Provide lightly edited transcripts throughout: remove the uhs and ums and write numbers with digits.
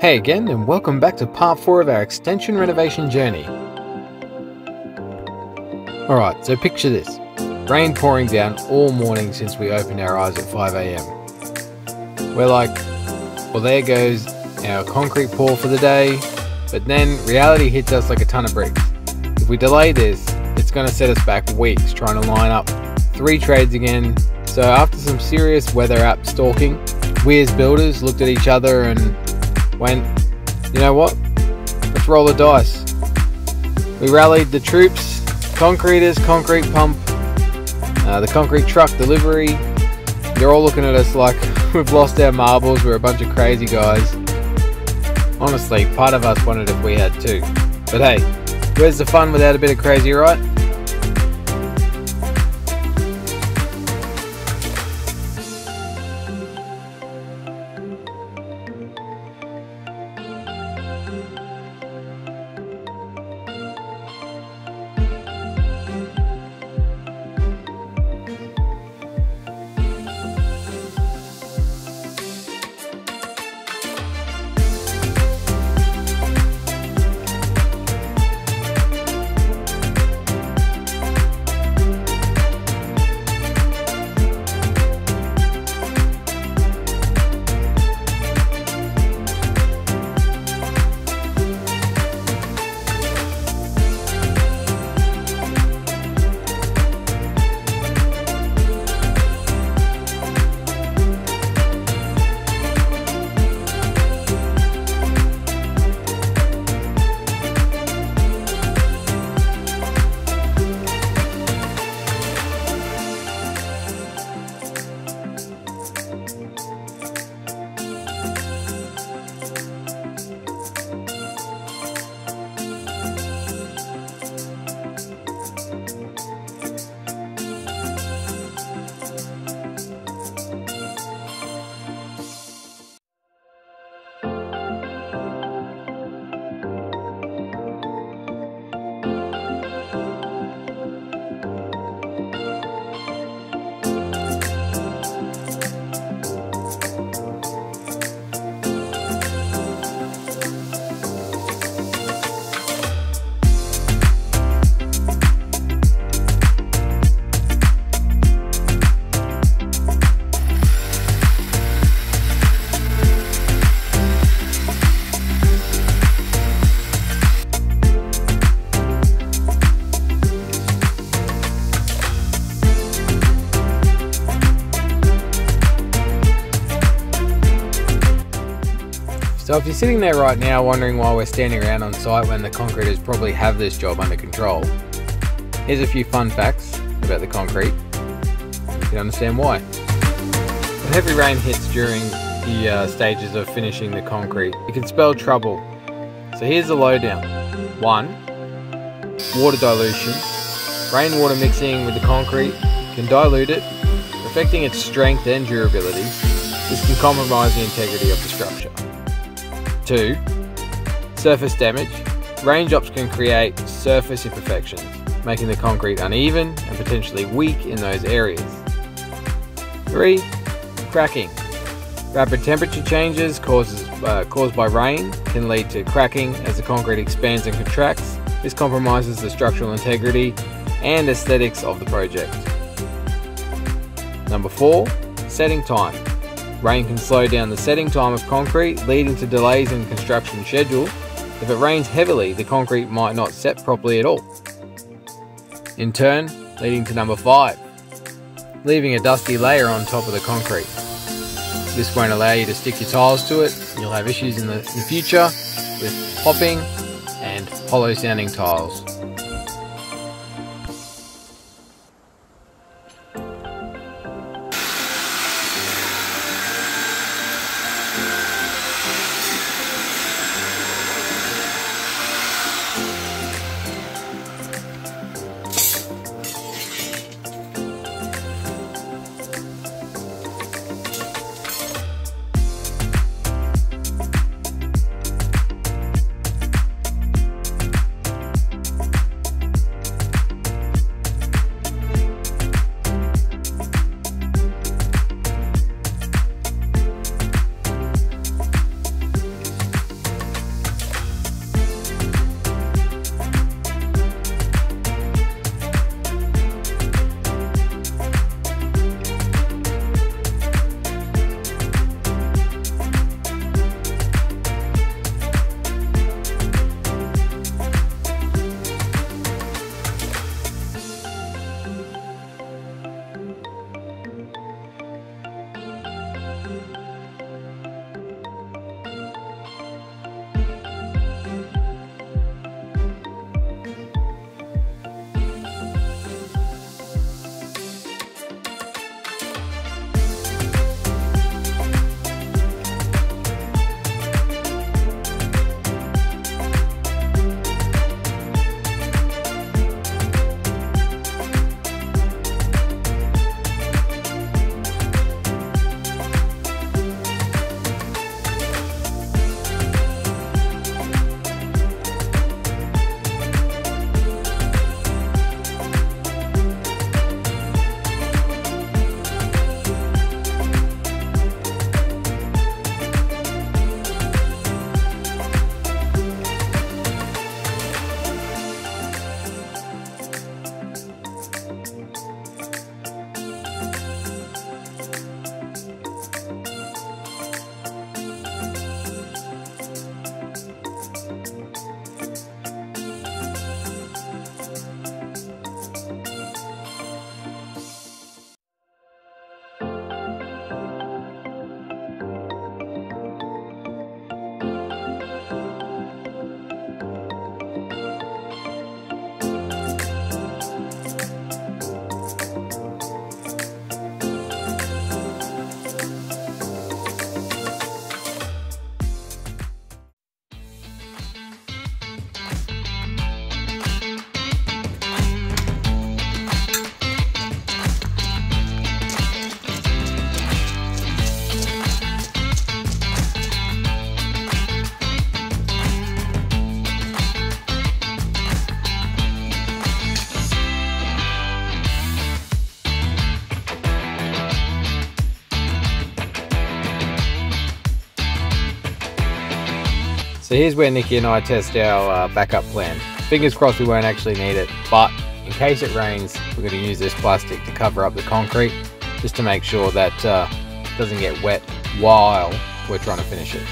Hey again, and welcome back to part 4 of our extension renovation journey. Alright, so picture this. Rain pouring down all morning since we opened our eyes at 5 AM. We're like, well, there goes our concrete pour for the day, but then reality hits us like a ton of bricks. If we delay this, it's going to set us back weeks trying to line up 3 trades again. So after some serious weather app stalking, we as builders looked at each other and went, you know what, let's roll the dice. We rallied the troops, concreters, concrete pump, the concrete truck delivery. They're all looking at us like we've lost our marbles, we're a bunch of crazy guys. Honestly, part of us wondered if we had too. But hey, where's the fun without a bit of crazy, right? So if you're sitting there right now wondering why we're standing around on site when the concreters probably have this job under control, here's a few fun facts about the concrete. You can understand why. When heavy rain hits during the stages of finishing the concrete, it can spell trouble. So here's the lowdown. 1. Water dilution. Rainwater mixing with the concrete can dilute it, affecting its strength and durability. This can compromise the integrity of the structure. 2. Surface damage. Raindrops can create surface imperfections, making the concrete uneven and potentially weak in those areas. 3. Cracking. Rapid temperature changes caused by rain can lead to cracking as the concrete expands and contracts. This compromises the structural integrity and aesthetics of the project. Number 4. Setting time. Rain can slow down the setting time of concrete, leading to delays in construction schedule. If it rains heavily, the concrete might not set properly at all. In turn, leading to number 5, leaving a dusty layer on top of the concrete. This won't allow you to stick your tiles to it. You'll have issues in the future with popping and hollow sounding tiles. So here's where Nikki and I test our backup plan. Fingers crossed we won't actually need it, but in case it rains, we're going to use this plastic to cover up the concrete, just to make sure that it doesn't get wet while we're trying to finish it.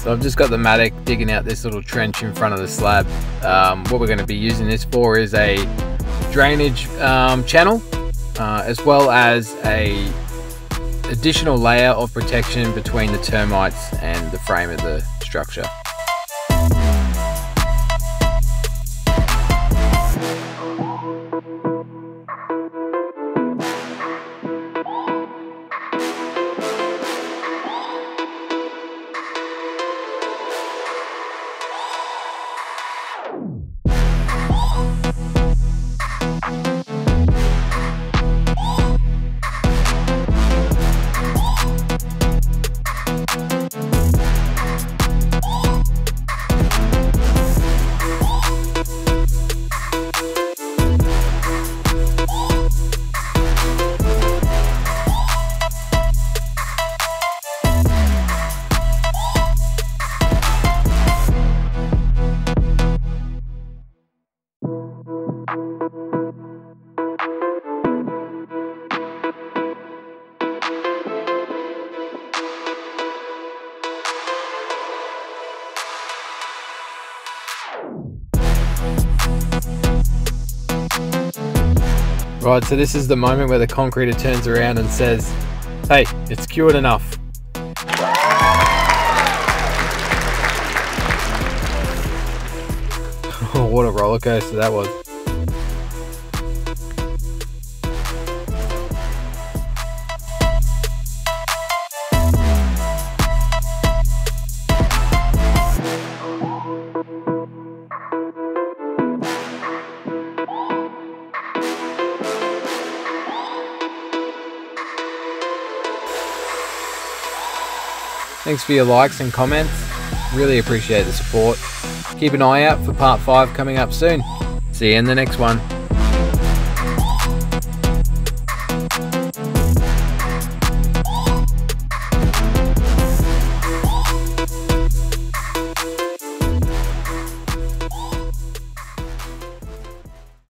So I've just got the mattock digging out this little trench in front of the slab. What we're going to be using this for is a drainage channel, as well as a additional layer of protection between the termites and the frame of the structure. Right, so this is the moment where the concreter turns around and says, "Hey, it's cured enough." Oh, what a roller coaster that was. Thanks for your likes and comments, really appreciate the support. Keep an eye out for part 5 coming up soon. See you in the next one.